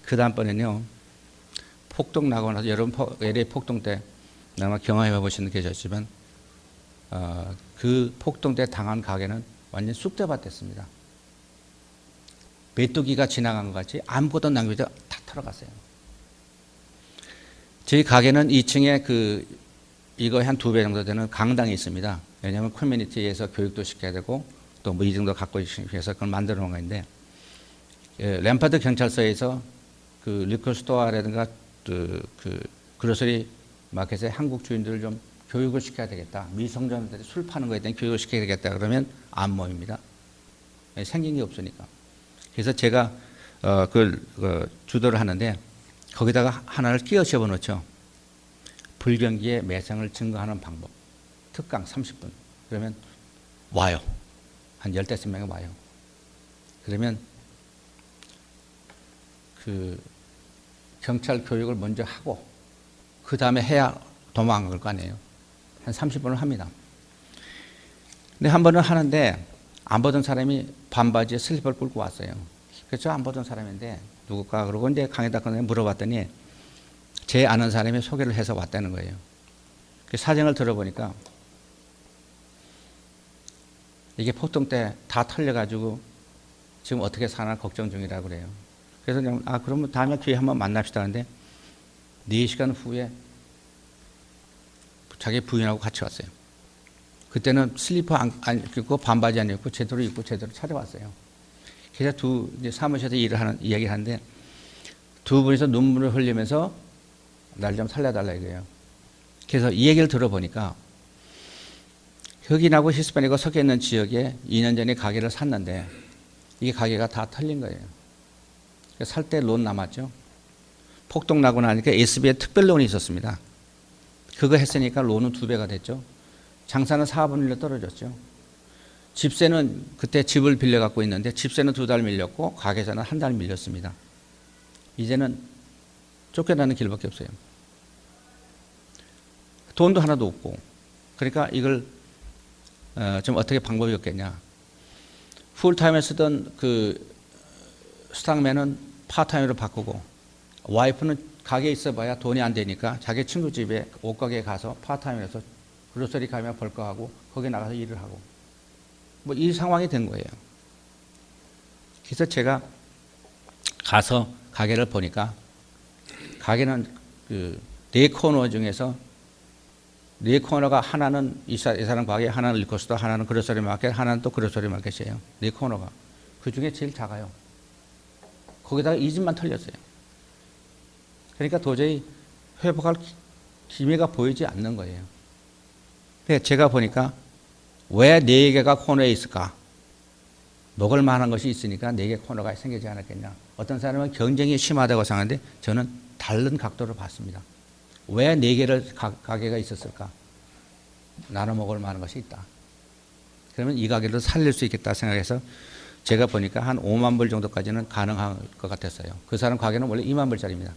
그 다음번에는요, 폭동 나고 나서 여러분 LA 폭동 때 아마 경험해 보시는 분 계셨지만 그 폭동 때 당한 가게는 완전 쑥대밭 됐습니다. 메뚜기가 지나간 것 같이 아무것도 남기지 다 털어갔어요. 저희 가게는 2층에 이거 한 2배 정도 되는 강당이 있습니다. 왜냐하면 커뮤니티에서 교육도 시켜야 되고 또 뭐 이 정도 갖고 있어서 그걸 만들어 놓은 건데, 램파드 경찰서에서 그 리커스토어라든가 그로서리 마켓에 한국 주인들을 좀 교육을 시켜야 되겠다. 미성년자들이 술 파는 거에 대한 교육을 시켜야 되겠다. 그러면 안 모입니다. 생긴 게 없으니까. 그래서 제가 주도를 하는데 거기다가 하나를 끼워 집어넣죠. 불경기의 매상을 증거하는 방법. 특강 30분. 그러면 와요. 한 15명이 와요. 그러면 경찰 교육을 먼저 하고 그 다음에 해야 도망갈 거 아니에요. 한 30분을 합니다. 근데 한 번은 하는데 안 보던 사람이 반바지에 슬리퍼를 끌고 왔어요. 그래서 안 보던 사람인데 누굴까 그러고 이제 강의다 물어봤더니 제 아는 사람이 소개를 해서 왔다는 거예요. 그 사정을 들어보니까 이게 폭동 때 다 털려가지고 지금 어떻게 사나 걱정 중이라고 그래요. 그래서 그냥 그러면 다음에 기회에 한번 만납시다 하는데 4시간 후에 자기 부인하고 같이 왔어요. 그때는 슬리퍼 안 입고 반바지 안 입고 제대로 입고 제대로 찾아왔어요. 그래서 이제 사무실에서 이야기를 하는데 두 분이서 눈물을 흘리면서 날 좀 살려달라 이거예요. 그래서 이 얘기를 들어보니까 흑인하고 히스패닉하고 섞여 있는 지역에 2년 전에 가게를 샀는데 이게 가게가 다 털린 거예요. 살 때 론 남았죠. 폭동 나고 나니까 SBI 특별론이 있었습니다. 그거 했으니까 론은 2배가 됐죠. 장사는 4분의 1로 떨어졌죠. 집세는 그때 집을 빌려 갖고 있는데 집세는 2달 밀렸고 가계세는 1달 밀렸습니다. 이제는 쫓겨나는 길밖에 없어요. 돈도 하나도 없고. 그러니까 이걸 좀 어떻게 방법이 없겠냐. 풀타임에 쓰던 스탁맨은 파타임으로 바꾸고 와이프는 가게에 있어봐야 돈이 안 되니까 자기 친구 집에 옷가게에 가서 파타임에서 그로서리 가면 벌 거 하고 거기 나가서 일을 하고 뭐 이 상황이 된 거예요. 그래서 제가 가서 가게를 보니까 가게는 4코너 중에서 4코너가 하나는 이 사람 가게, 하나는 리코스토어, 하나는 그로서리 마켓, 하나는 또 그로서리 마켓이에요. 4코너가. 그 중에 제일 작아요. 거기다가 이 집만 털렸어요. 그러니까 도저히 회복할 기미가 보이지 않는 거예요. 그래서 제가 보니까 왜 4개가 코너에 있을까? 먹을 만한 것이 있으니까 4개 코너가 생기지 않았겠냐. 어떤 사람은 경쟁이 심하다고 생각하는데 저는 다른 각도로 봤습니다. 왜 4개를 가게가 있었을까? 나눠 먹을 만한 것이 있다. 그러면 이 가게를 살릴 수 있겠다 생각해서 제가 보니까 한 5만 불 정도까지는 가능할 것 같았어요. 그 사람 가게는 원래 2만 불짜리입니다.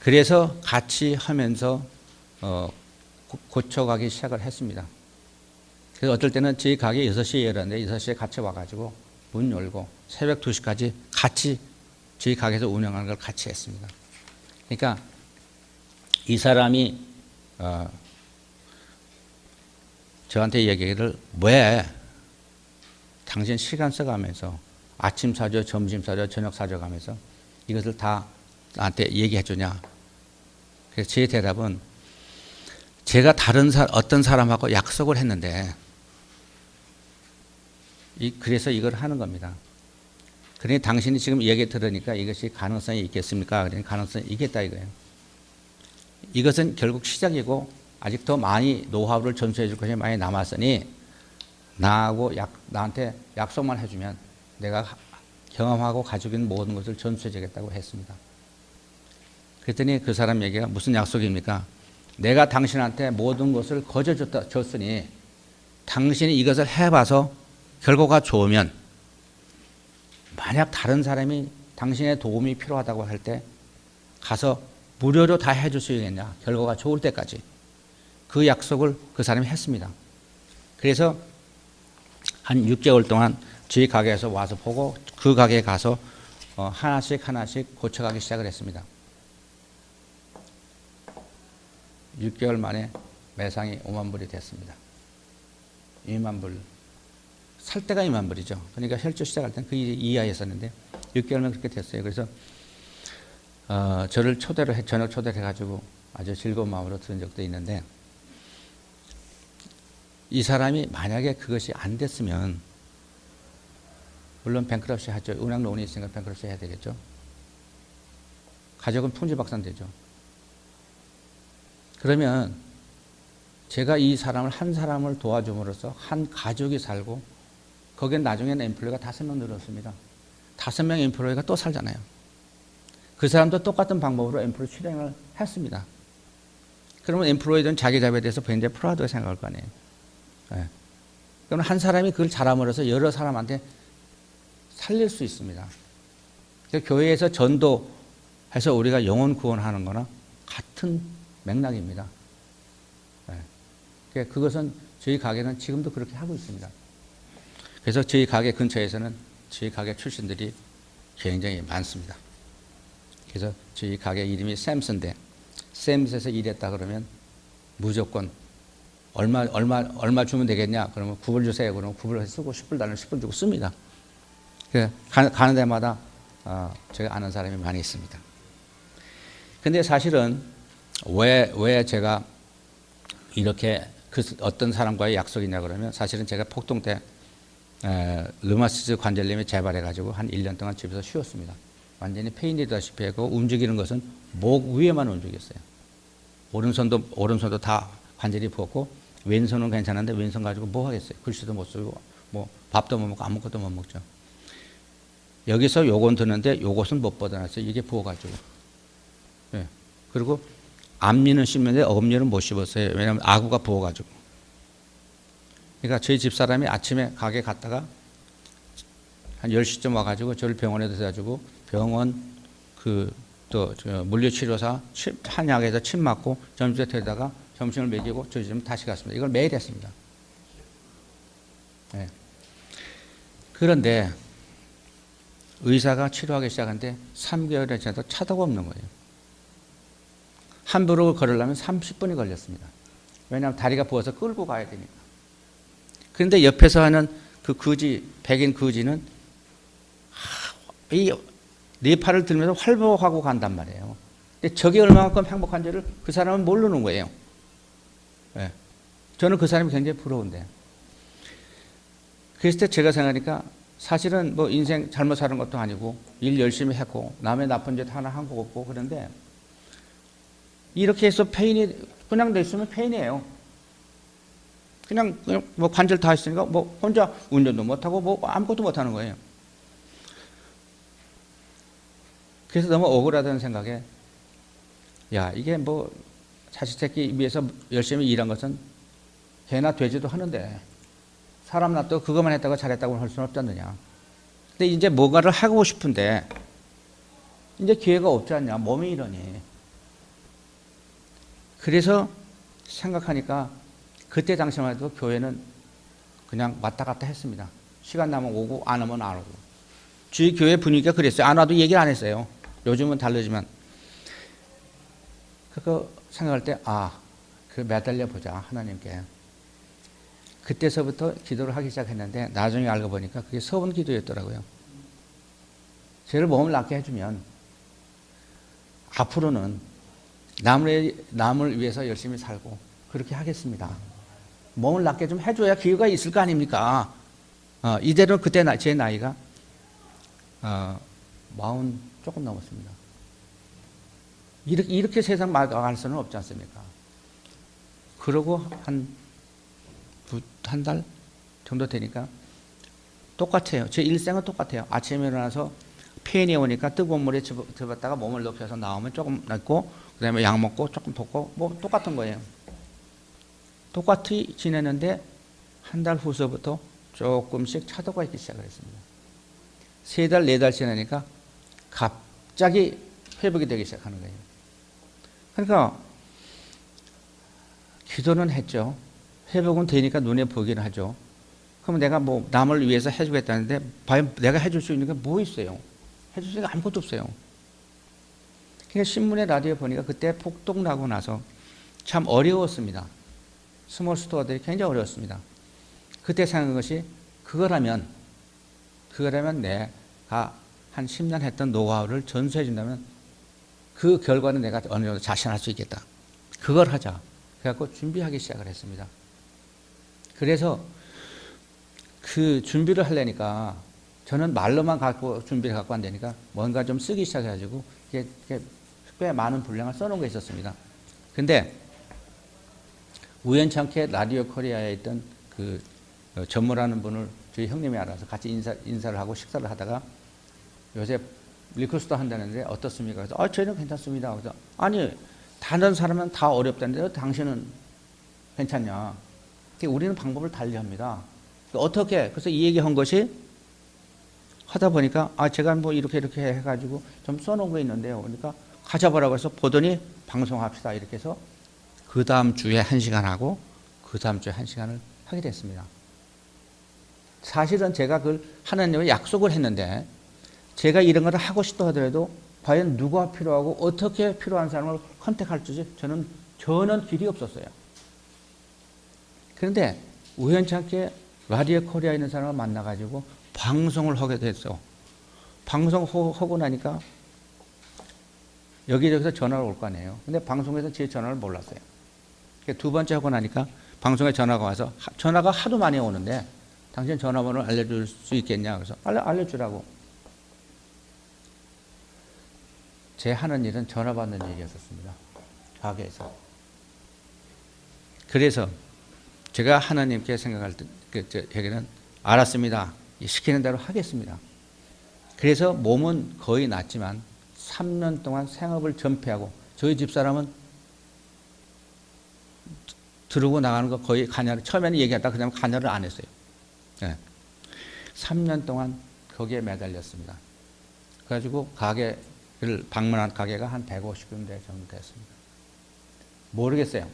그래서 같이 하면서 고쳐가기 시작을 했습니다. 그래서 어떨 때는 저희 가게 6시에 열었는데 6시에 같이 와가지고 문 열고 새벽 2시까지 같이 저희 가게에서 운영하는 걸 같이 했습니다. 그러니까 이 사람이 저한테 얘기를 왜 당신 시간 써가면서 아침 사줘, 점심 사줘, 저녁 사줘가면서 이것을 다 나한테 얘기해 주냐. 그래서 제 대답은 제가 어떤 사람하고 약속을 했는데 그래서 이걸 하는 겁니다. 그러니 당신이 지금 얘기 들으니까 이것이 가능성이 있겠습니까? 그러니 가능성이 있겠다 이거예요. 이것은 결국 시작이고 아직 더 많이 노하우를 전수해 줄 것이 많이 남았으니 나한테 약속만 해주면 내가 경험하고 가지고 있는 모든 것을 전수해 주겠다고 했습니다. 그랬더니 그 사람 얘기가 무슨 약속입니까? 내가 당신한테 모든 것을 거저줬으니 당신이 이것을 해봐서 결과가 좋으면 만약 다른 사람이 당신의 도움이 필요하다고 할 때 가서 무료로 다 해줄 수 있겠냐. 결과가 좋을 때까지. 그 약속을 그 사람이 했습니다. 그래서 한 6개월 동안 저희 가게에서 와서 보고 그 가게에 가서 하나씩 하나씩 고쳐가기 시작을 했습니다. 6개월 만에 매상이 5만 불이 됐습니다. 2만 불. 살 때가 2만 불이죠. 그러니까 혈주 시작할 때는 그 이하였었는데 6개월만 그렇게 됐어요. 그래서 저를 저녁 초대를 해가지고 아주 즐거운 마음으로 들은 적도 있는데, 이 사람이 만약에 그것이 안 됐으면, 물론 뱅크럽시 하죠. 은행론이 있으니까 뱅크럽시 해야 되겠죠. 가족은 풍지박산되죠. 그러면 제가 이 사람을, 한 사람을 도와줌으로써 한 가족이 살고, 거기엔 나중에는 엠플로이가 5명 늘었습니다. 5명 엠플로이가 또 살잖아요. 그 사람도 똑같은 방법으로 엠플로이 실행을 했습니다. 그러면 엠플로이들은 자기 잡에 대해서 굉장히 프라우드하게 생각할 거 아니에요. 네. 그럼 한 사람이 그걸 잘함으로써 여러 사람한테 살릴 수 있습니다. 교회에서 전도해서 우리가 영혼 구원하는 거나 같은 맥락입니다. 네. 그것은 저희 가게는 지금도 그렇게 하고 있습니다. 그래서 저희 가게 근처에서는 저희 가게 출신들이 굉장히 많습니다. 그래서 저희 가게 이름이 샘스인데, 샘스에서 일했다 그러면 무조건 얼마 주면 되겠냐? 그러면 9불 주세요. 그러면 9불 쓰고 10불 달라면 10불 주고 씁니다. 가는 데마다 제가 아는 사람이 많이 있습니다. 근데 사실은 왜 제가 이렇게 어떤 사람과의 약속이냐 그러면, 사실은 제가 폭동 때 르마티즈 관절염이 재발해가지고 한 1년 동안 집에서 쉬었습니다. 완전히 페인이 되다시피 하고 움직이는 것은 목 위에만 움직였어요. 오른손도 다 관절이 부었고, 왼손은 괜찮은데 왼손 가지고 뭐 하겠어요. 글씨도 못 쓰고 뭐 밥도 못 먹고 아무것도 못 먹죠. 여기서 요건 드는데 요것은 못 벗어났어요. 이게 부어가지고. 네. 그리고 앞니는 씹는데 어금니는 못 씹었어요. 왜냐하면 아구가 부어가지고. 그러니까 저희 집사람이 아침에 가게 갔다가 한 10시쯤 와가지고 저를 병원에 데려가지고, 병원 또 물리치료사 한약에서 침 맞고 점심에 데려다가 점심을 먹이고 저희 집 다시 갔습니다. 이걸 매일 했습니다. 네. 그런데 의사가 치료하기 시작하는데 3개월에 지나도 차도가 없는 거예요. 한 브록을 걸으려면 30분이 걸렸습니다. 왜냐하면 다리가 부어서 끌고 가야 되니까. 그런데 옆에서 하는 그 백인 거지는 이 네 팔을 들면서 활보하고 간단 말이에요. 근데 저게 얼마만큼 행복한지를 그 사람은 모르는 거예요. 네. 저는 그 사람이 굉장히 부러운데. 그랬을 때 제가 생각하니까, 사실은 뭐 인생 잘못 사는 것도 아니고 일 열심히 했고 남의 나쁜 짓 하나 한 거 없고, 그런데 이렇게 해서 페인이 그냥 돼 있으면 페인이에요. 그냥 뭐 관절 다 했으니까 뭐 혼자 운전도 못하고 뭐 아무것도 못하는 거예요. 그래서 너무 억울하다는 생각에, 야, 이게 뭐 자식 새끼 위해서 열심히 일한 것은 개나 돼지도 하는데 사람 놔도 그것만 했다고 잘했다고 할 수는 없지 않느냐. 근데 이제 뭔가를 하고 싶은데 이제 기회가 없지 않냐. 몸이 이러니. 그래서 생각하니까 그때 당시만 해도 교회는 그냥 왔다 갔다 했습니다. 시간 나면 오고 안 오면 안 오고. 저희 교회 분위기가 그랬어요. 안 와도 얘기를 안 했어요. 요즘은 다르지만. 그거 생각할 때, 매달려 보자, 하나님께. 그때서부터 기도를 하기 시작했는데, 나중에 알고 보니까 그게 서원 기도였더라고요. 저를 몸을 낫게 해주면 앞으로는 남을 위해서 열심히 살고 그렇게 하겠습니다. 몸을 낫게 좀 해줘야 기회가 있을 거 아닙니까? 이대로 그때 제 나이가 40 조금 넘었습니다. 이렇게 세상 나갈 수는 없지 않습니까? 그러고 한 달 정도 되니까 똑같아요. 제 일생은 똑같아요. 아침에 일어나서 페인이 오니까 뜨거운 물에 들었다가 몸을 높여서 나오면 조금 낫고, 그 다음에 약 먹고 조금 붓고, 뭐 똑같은 거예요. 똑같이 지내는데 한 달 후서부터 조금씩 차도가 있기 시작을 했습니다. 3달, 4달 지나니까 갑자기 회복이 되기 시작하는 거예요. 그러니까 기도는 했죠. 회복은 되니까 눈에 보기는 하죠. 그럼 내가 뭐 남을 위해서 해주겠다는데 과연 내가 해줄 수 있는 게 뭐 있어요? 해줄 수가 아무것도 없어요. 그러니까 신문에 라디오에 보니까 그때 폭동 나고 나서 참 어려웠습니다. 스몰 스토어들이 굉장히 어려웠습니다. 그때 생각한 것이 그거라면 내가 한 10년 했던 노하우를 전수해 준다면 그 결과는 내가 어느 정도 자신할 수 있겠다. 그걸 하자. 그래갖고 준비하기 시작을 했습니다. 그래서 그 준비를 하려니까 저는 말로만 준비를 갖고 안 되니까 뭔가 좀 쓰기 시작해가지고 이게 꽤 많은 분량을 써놓은 게 있었습니다. 근데 우연찮게 라디오 코리아에 있던 그 전무라는 분을 저희 형님이 알아서 같이 인사를 하고 식사를 하다가 요새 리크루트도 한다는데 어떻습니까? 그래서 저희는 괜찮습니다. 그래서 아니 다른 사람은 다 어렵다는데 당신은 괜찮냐? 우리는 방법을 달리합니다. 어떻게? 그래서 이 얘기한 것이 하다 보니까 제가 뭐 이렇게 해가지고 좀 써놓은 거 있는데요. 그러니까 가져보라고 해서 보더니 방송합시다 이렇게 해서 그 다음 주에 1시간 하고 그 다음 주에 1시간을 하게 됐습니다. 사실은 제가 그걸 하나님과 약속을 했는데 제가 이런 걸 하고 싶다 하더라도 과연 누가 필요하고 어떻게 필요한 사람을 컨택할지 저는 전혀 길이 없었어요. 그런데 우연찮게 라디오 코리아에 있는 사람을 만나가지고 방송을 하게 됐어. 방송하고 나니까 여기저기서 전화가 올 거 아니에요. 근데 방송에서 제 전화를 몰랐어요. 두 번째 하고 나니까 방송에 전화가 와서 전화가 하도 많이 오는데 당신 전화번호를 알려줄 수 있겠냐? 그래서 알려주라고. 제 하는 일은 전화 받는 일이었습니다. 가게에서. 그래서 제가 하나님께 생각할 때에게는 알았습니다. 시키는 대로 하겠습니다. 그래서 몸은 거의 낫지만 3년 동안 생업을 전폐하고 저희 집사람은 들어오고 나가는 거 거의 관여를 처음에는 얘기하다 그냥 관여를 안 했어요. 네. 3년 동안 거기에 매달렸습니다. 그래가지고 가게를 방문한 가게가 한 150군데 정도 됐습니다. 모르겠어요.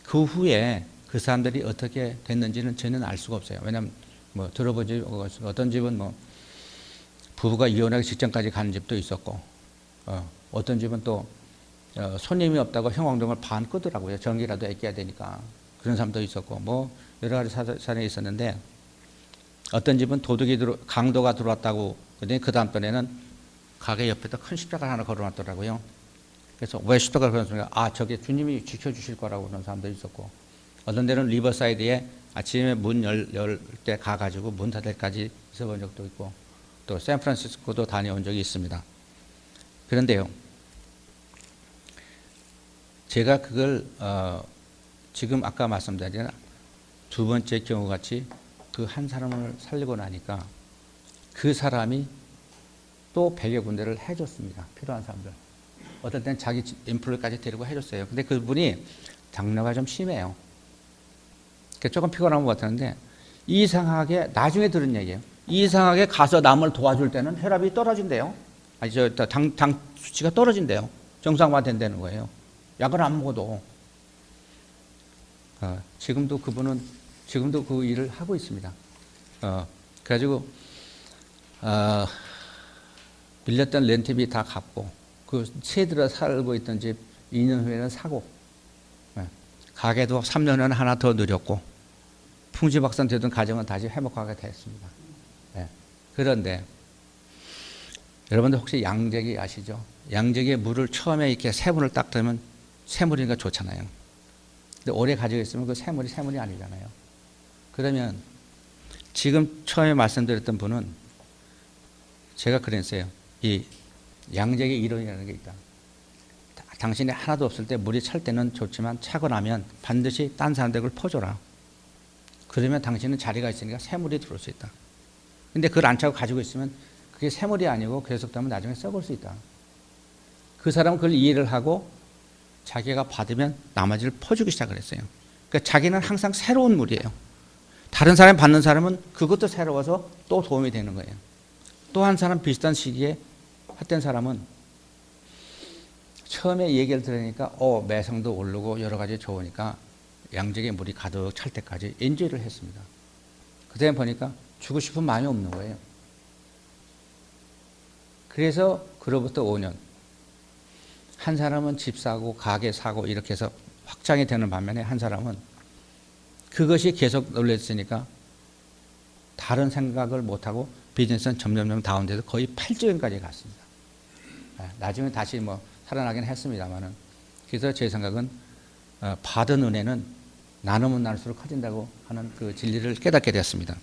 그 후에 그 사람들이 어떻게 됐는지는 저는 알 수가 없어요. 왜냐하면 뭐 들어보지 어떤 집은 뭐 부부가 이혼하기 직전까지 가는 집도 있었고 어떤 집은 또 손님이 없다고 형광등을 반 끄더라고요. 전기라도 아껴야 되니까. 그런 사람도 있었고 뭐 여러 가지 사정이 있었는데 어떤 집은 강도가 들어왔다고 그랬더니 그 다음번에는 가게 옆에다 큰 십자가 하나 걸어놨더라고요. 그래서 왜 십자가를 걸어놨습니까? 저게 주님이 지켜주실 거라고 그런 사람도 있었고 어떤 데는 리버사이드에 아침에 문 열 때 가가지고 문 닫을 때까지 있어본 적도 있고 또 샌프란시스코도 다녀온 적이 있습니다. 그런데요, 제가 그걸 지금 아까 말씀드린 두 번째 경우 같이 그 한 사람을 살리고 나니까 그 사람이 또 100여 군데를 해줬습니다. 필요한 사람들. 어떨 때는 자기 인플루까지 데리고 해줬어요. 근데 그분이 장르가 좀 심해요. 조금 피곤한 것 같았는데 이상하게 나중에 들은 얘기예요. 이상하게 가서 남을 도와줄 때는 혈압이 떨어진대요. 당 수치가 떨어진대요. 정상화 된다는 거예요. 약을 안 먹어도. 지금도 그 일을 하고 있습니다. 그래가지고 빌렸던 렌트비 다 갚고 그 새들어 살고 있던 집 2년 후에는 사고 가게도 3년 후에는 하나 더 늘렸고 풍지박산 되던 가정은 다시 회복하게 됐습니다. 그런데 여러분들 혹시 양재기 아시죠? 양재기에 물을 처음에 이렇게 새물을 딱 들면 새물이니까 좋잖아요. 근데 오래 가지고 있으면 그 새물이 아니잖아요. 그러면 지금 처음에 말씀드렸던 분은 제가 그랬어요. 이 양재기 이론이라는 게 있다. 당신이 하나도 없을 때 물이 찰 때는 좋지만 차고 나면 반드시 딴 사람들 그걸 퍼줘라. 그러면 당신은 자리가 있으니까 새물이 들어올 수 있다. 근데 그걸 안 차고 가지고 있으면 그게 새물이 아니고 계속되면 나중에 썩을 수 있다. 그 사람은 그걸 이해를 하고 자기가 받으면 나머지를 퍼주기 시작을 했어요. 그러니까 자기는 항상 새로운 물이에요. 다른 사람이 받는 사람은 그것도 새로워서 또 도움이 되는 거예요. 또 한 사람 비슷한 시기에 했던 사람은 처음에 얘기를 들으니까 매성도 오르고 여러 가지 좋으니까 양재기에 물이 가득 찰 때까지 엔조이를 했습니다. 그다음에 보니까 주고 싶은 마음이 없는 거예요. 그래서 그로부터 5년 한 사람은 집 사고 가게 사고 이렇게 해서 확장이 되는 반면에 한 사람은 그것이 계속 놀랬으니까 다른 생각을 못하고 비즈니스는 점점 다운돼서 거의 8조 원까지 갔습니다. 나중에 다시 뭐 살아나긴 했습니다만은. 그래서 제 생각은 받은 은혜는 나누면 나눌수록 커진다고 하는 그 진리를 깨닫게 되었습니다.